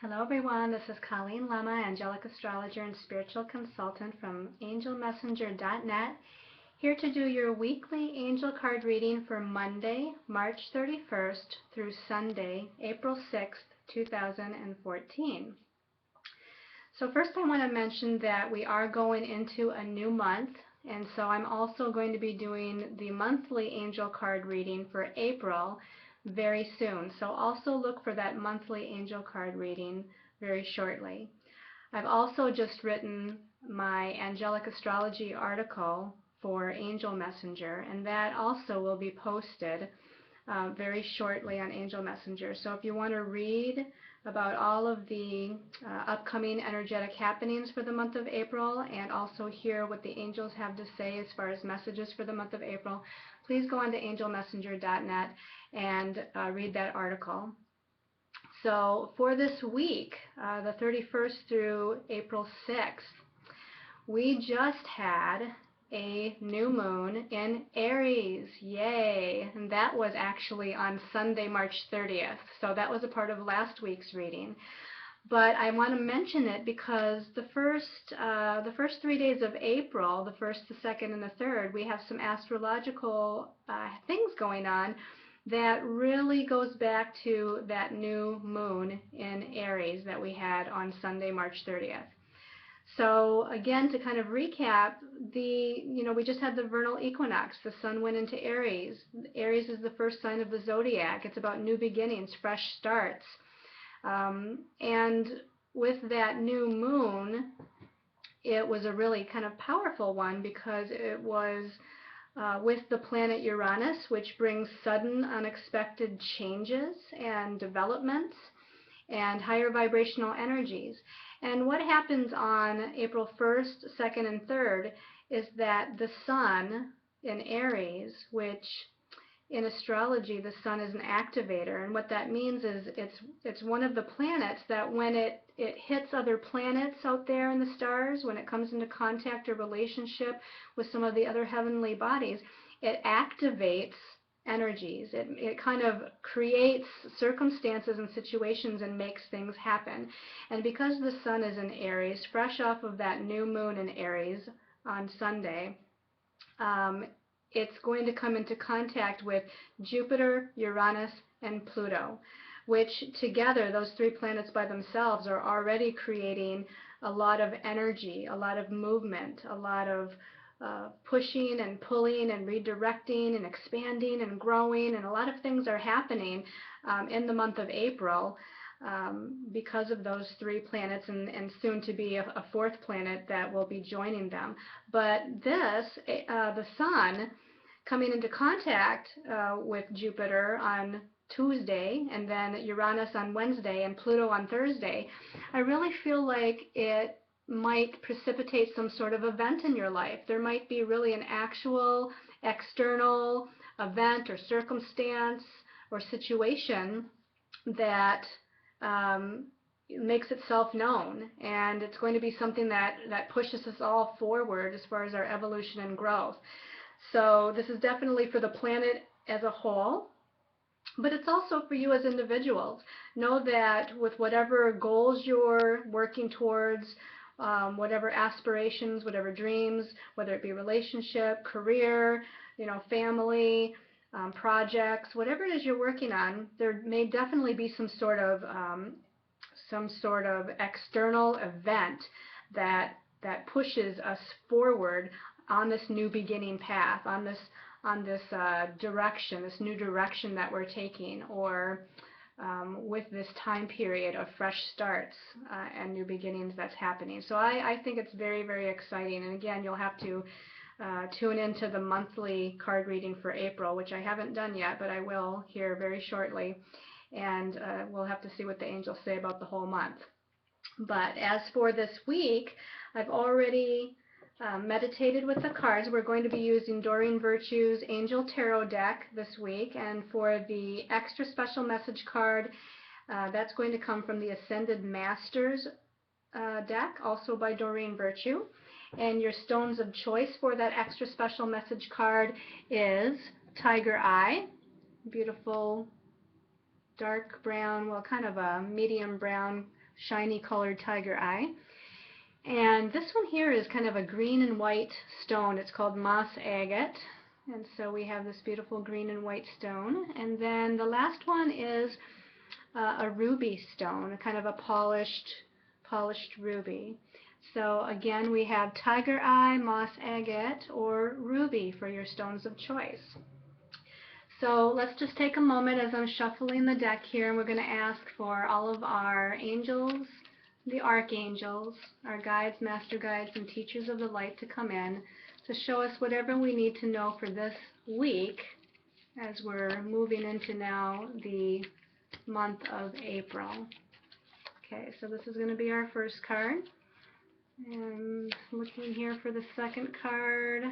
Hello everyone, this is Colleen Lema, angelic astrologer and spiritual consultant from angelmessenger.net, here to do your weekly angel card reading for Monday, March 31st through Sunday, April 6th, 2014. So first I want to mention that we are going into a new month, and so I'm also going to be doing the monthly angel card reading for April very soon. So also look for that monthly angel card reading very shortly. I've also just written my angelic astrology article for Angel Messenger, and that also will be posted very shortly on Angel Messenger. So if you want to read about all of the upcoming energetic happenings for the month of April and also hear what the angels have to say as far as messages for the month of April, please go on to angelmessenger.net and read that article. So for this week, the 31st through April 6th, we just had a new moon in Aries. Yay! And that was actually on Sunday, March 30th. So that was a part of last week's reading. But I want to mention it because the first 3 days of April, the 1st, the 2nd, and the 3rd, we have some astrological things going on that really goes back to that new moon in Aries that we had on Sunday, March 30th. So again, to kind of recap, we just had the vernal equinox. The sun went into Aries. Aries is the first sign of the zodiac. It's about new beginnings, fresh starts. And with that new moon, it was a really kind of powerful one because it was with the planet Uranus, which brings sudden, unexpected changes and developments and higher vibrational energies. And what happens on April 1st, 2nd, and 3rd is that the sun in Aries, which in astrology the sun is an activator, and what that means is it's one of the planets that when it hits other planets out there in the stars, when it comes into contact or relationship with some of the other heavenly bodies, it activates energies. It kind of creates circumstances and situations and makes things happen. And because the sun is in Aries, fresh off of that new moon in Aries on Sunday, it's going to come into contact with Jupiter, Uranus, and Pluto, which together, those three planets by themselves, are already creating a lot of energy, a lot of movement, a lot of pushing and pulling and redirecting and expanding and growing, and a lot of things are happening in the month of April because of those three planets, and soon to be a fourth planet that will be joining them. But the sun coming into contact with Jupiter on Tuesday, and then Uranus on Wednesday, and Pluto on Thursday, I really feel like it might precipitate some sort of event in your life. There might be really an actual external event or circumstance or situation that makes itself known, and it's going to be something that pushes us all forward as far as our evolution and growth. So this is definitely for the planet as a whole, but it's also for you as individuals. Know that with whatever goals you're working towards, whatever aspirations, whatever dreams, whether it be relationship, career, family, projects, whatever it is you're working on, there may definitely be some sort of external event that pushes us forward on this new beginning path, on this direction, this new direction that we're taking, or with this time period of fresh starts and new beginnings that's happening. So I think it's very, very exciting. And again, you'll have to tune into the monthly card reading for April, which I haven't done yet, but I will here very shortly. And we'll have to see what the angels say about the whole month. But as for this week, I've already meditated with the cards. We're going to be using Doreen Virtue's Angel Tarot deck this week, and for the extra special message card, that's going to come from the Ascended Masters deck, also by Doreen Virtue. And your stones of choice for that extra special message card is Tiger Eye, beautiful dark brown, well, kind of a medium brown shiny colored tiger eye. And this one here is kind of a green and white stone. It's called moss agate. And so we have this beautiful green and white stone. And then the last one is a ruby stone, a kind of a polished ruby. So again, we have tiger eye, moss agate, or ruby for your stones of choice. So let's just take a moment as I'm shuffling the deck here, and we're going to ask for all of our angels, the archangels, our guides, master guides, and teachers of the light to come in to show us whatever we need to know for this week as we're moving into now the month of April. Okay, so this is going to be our first card. And looking here for the second card.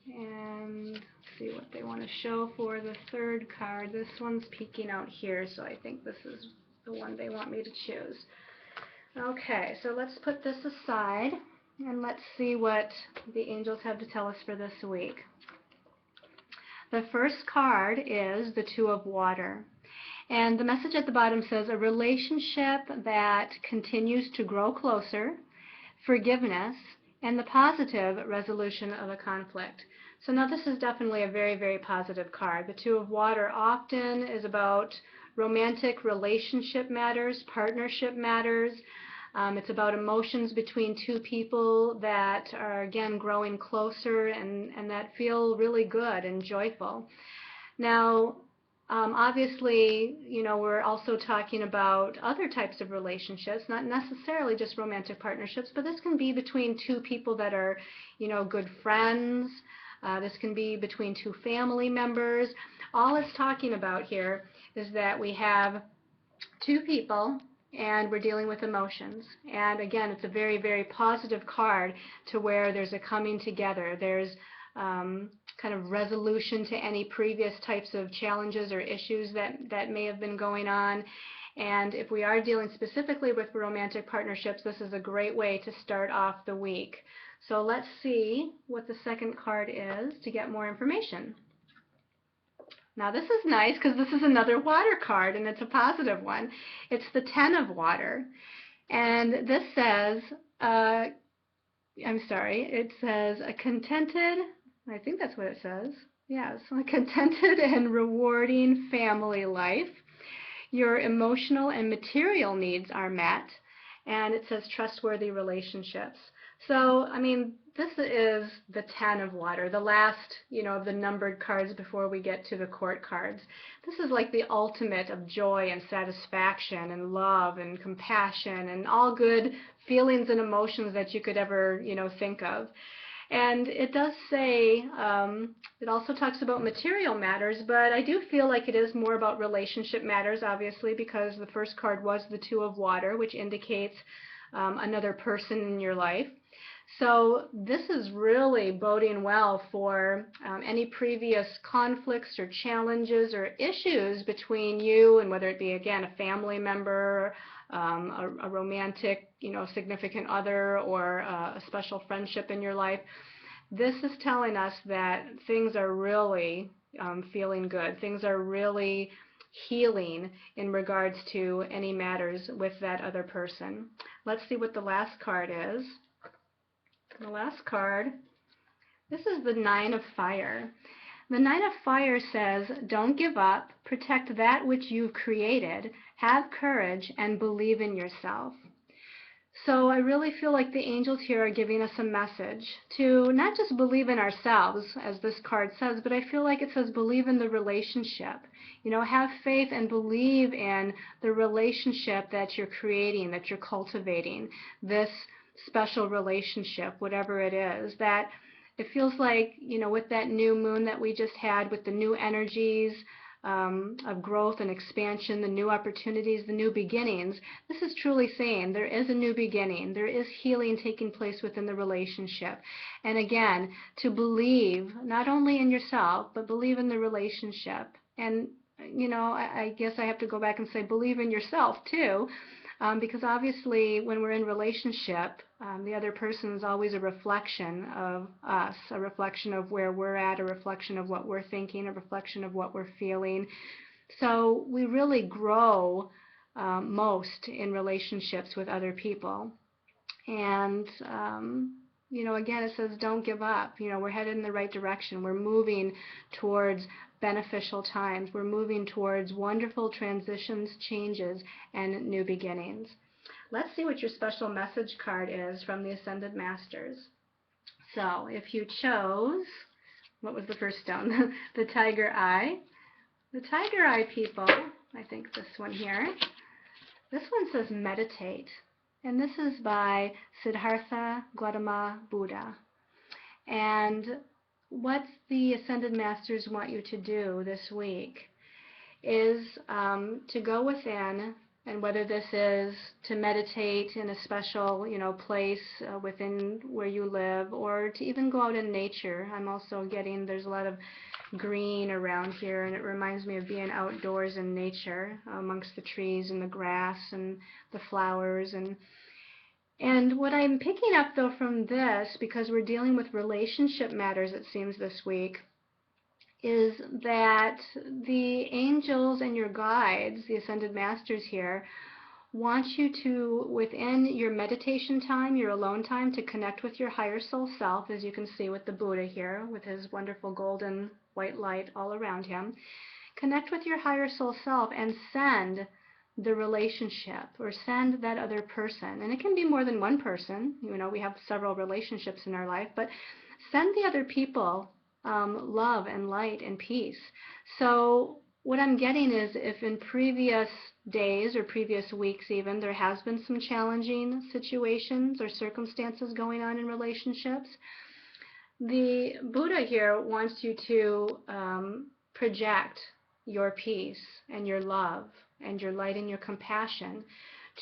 And see what they want to show for the third card. This one's peeking out here, so I think this is the one they want me to choose. Okay, so let's put this aside and let's see what the angels have to tell us for this week. The first card is the Two of Water. And the message at the bottom says, a relationship that continues to grow closer, forgiveness, and the positive resolution of a conflict. So now this is definitely a very, very positive card. The Two of Water often is about romantic relationship matters, partnership matters. It's about emotions between two people that are, again, growing closer and that feel really good and joyful. Now, obviously, you know, we're also talking about other types of relationships, not necessarily just romantic partnerships, but this can be between two people that are, you know, good friends. This can be between two family members. All it's talking about here is that we have two people and we're dealing with emotions. And again, it's a very, very positive card to where there's a coming together. There's kind of resolution to any previous types of challenges or issues that may have been going on. And if we are dealing specifically with romantic partnerships, this is a great way to start off the week. So let's see what the second card is to get more information. Now this is nice because this is another water card and it's a positive one. It's the Ten of Water. And this says, it says a contented, I think that's what it says. Yes, a contented and rewarding family life. Your emotional and material needs are met. And it says trustworthy relationships. So, I mean, this is the Ten of Water, the last, you know, of the numbered cards before we get to the court cards. This is like the ultimate of joy and satisfaction and love and compassion and all good feelings and emotions that you could ever, you know, think of. And it does say, it also talks about material matters, but I do feel like it is more about relationship matters, obviously, because the first card was the Two of Water, which indicates another person in your life. So this is really boding well for any previous conflicts or challenges or issues between you and whether it be, again, a family member, a romantic, you know, significant other, or a special friendship in your life. This is telling us that things are really feeling good. Things are really healing in regards to any matters with that other person. Let's see what the last card is. The last card, this is the Nine of Fire. The Nine of Fire says, don't give up, protect that which you've created, have courage, and believe in yourself. So I really feel like the angels here are giving us a message to not just believe in ourselves, as this card says, but I feel like it says believe in the relationship. You know, have faith and believe in the relationship that you're creating, that you're cultivating, this special relationship, whatever it is, that it feels like, you know, with that new moon that we just had, with the new energies of growth and expansion, the new opportunities, the new beginnings, this is truly saying there is a new beginning. There is healing taking place within the relationship. And again, to believe not only in yourself, but believe in the relationship. And, you know, I guess I have to go back and say believe in yourself too. Because obviously when we're in relationship, the other person is always a reflection of us, a reflection of where we're at, a reflection of what we're thinking, a reflection of what we're feeling. So we really grow most in relationships with other people. And, again, it says don't give up. We're headed in the right direction. We're moving towards beneficial times. We're moving towards wonderful transitions, changes, and new beginnings. Let's see what your special message card is from the Ascended Masters. So if you chose, what was the first stone? The Tiger Eye. The Tiger Eye people, I think this one here, this one says meditate. And this is by Siddhartha Gautama Buddha. And what the Ascended Masters want you to do this week is to go within, and whether this is to meditate in a special, place within where you live, or to even go out in nature. I'm also getting, there's a lot of green around here, and it reminds me of being outdoors in nature, amongst the trees and the grass and the flowers. And what I'm picking up, though, from this, because we're dealing with relationship matters, it seems, this week, is that the angels and your guides, the Ascended Masters here, want you to, within your meditation time, your alone time, to connect with your higher soul self, as you can see with the Buddha here, with his wonderful golden white light all around him. Connect with your higher soul self and send the relationship, or send that other person. And it can be more than one person. We have several relationships in our life, but send the other people love and light and peace. So what I'm getting is, if in previous days or previous weeks even, there has been some challenging situations or circumstances going on in relationships, the Buddha here wants you to project your peace and your love and your light and your compassion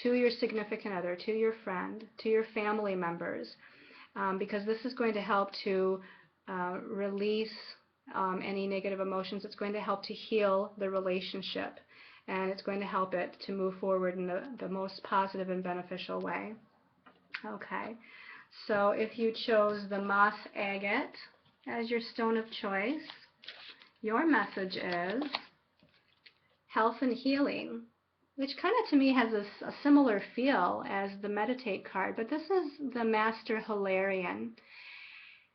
to your significant other, to your friend, to your family members, because this is going to help to release any negative emotions. It's going to help to heal the relationship, and it's going to help it to move forward in the most positive and beneficial way. Okay, so if you chose the moss agate as your stone of choice, your message is health and healing, which kind of to me has a similar feel as the meditate card, but this is the Master Hilarion.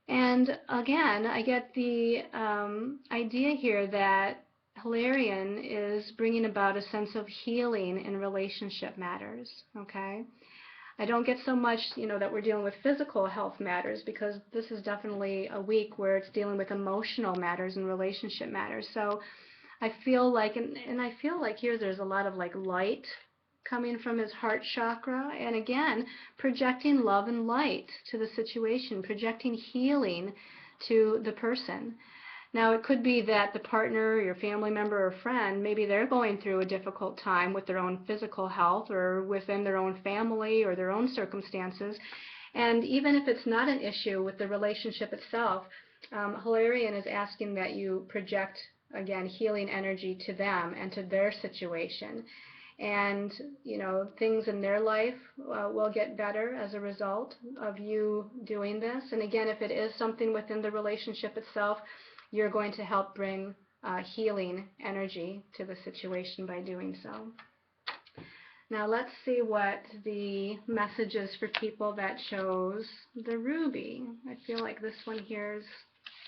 And again, I get the idea here that Hilarion is bringing about a sense of healing in relationship matters, okay? I don't get so much, that we're dealing with physical health matters, because this is definitely a week where it's dealing with emotional matters and relationship matters. So I feel like, and I feel like here there's a lot of like light coming from his heart chakra, and again, projecting love and light to the situation, projecting healing to the person. Now, it could be that the partner, your family member or friend, maybe they're going through a difficult time with their own physical health or within their own family or their own circumstances. And even if it's not an issue with the relationship itself, Hilarion is asking that you project, again, healing energy to them and to their situation. And, things in their life will get better as a result of you doing this. And again, if it is something within the relationship itself, you're going to help bring healing energy to the situation by doing so. Now let's see what the message is for people that chose the ruby. I feel like this one here is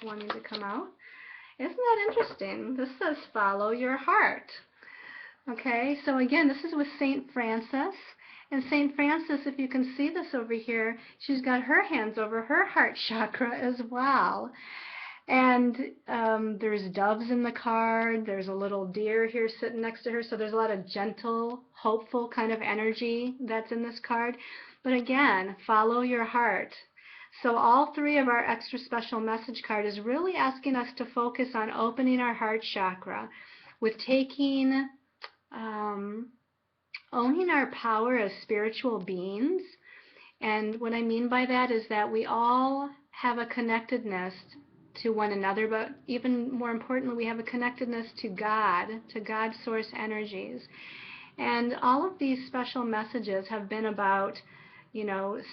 wanting to come out. Isn't that interesting? This says follow your heart. Okay, so again, this is with St. Francis. And St. Francis, if you can see this over here, she's got her hands over her heart chakra as well. And there's doves in the card. There's a little deer here sitting next to her. So there's a lot of gentle, hopeful kind of energy that's in this card. But again, follow your heart. So all three of our extra special message card is really asking us to focus on opening our heart chakra with taking, owning our power as spiritual beings. And what I mean by that is that we all have a connectedness to one another, but even more importantly, we have a connectedness to God source energies. And all of these special messages have been about,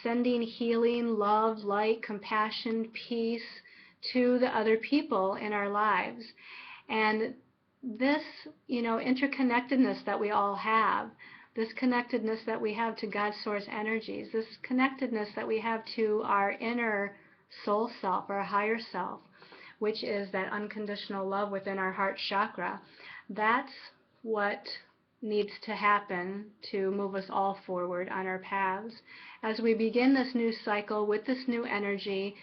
sending healing, love, light, compassion, peace to the other people in our lives. And this, interconnectedness that we all have, this connectedness that we have to God's source energies, this connectedness that we have to our inner soul self, our higher self, which is that unconditional love within our heart chakra. That's what needs to happen to move us all forward on our paths. As we begin this new cycle with this new energy,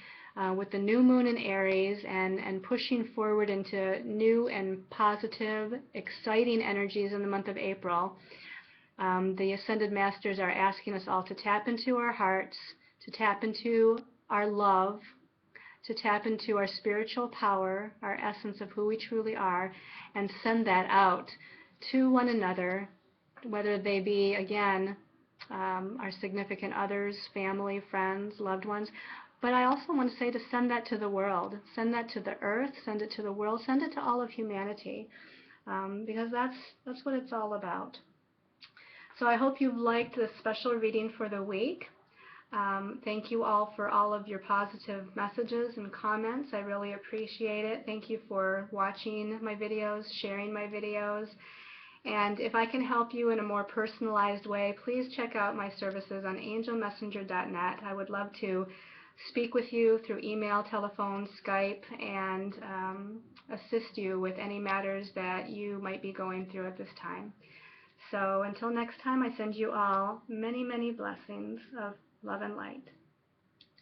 with the new moon in Aries, and pushing forward into new and positive, exciting energies in the month of April, the Ascended Masters are asking us all to tap into our hearts, to tap into our love, to tap into our spiritual power, our essence of who we truly are, and send that out to one another, whether they be, again, our significant others, family, friends, loved ones. But I also want to say to send that to the world, send that to the earth, send it to the world, send it to all of humanity, because that's what it's all about. So I hope you've liked this special reading for the week. Thank you all for all of your positive messages and comments. I really appreciate it. Thank you for watching my videos, sharing my videos. And if I can help you in a more personalized way, please check out my services on angelmessenger.net. I would love to speak with you through email, telephone, Skype, and assist you with any matters that you might be going through at this time. So until next time, I send you all many, many blessings of love and light.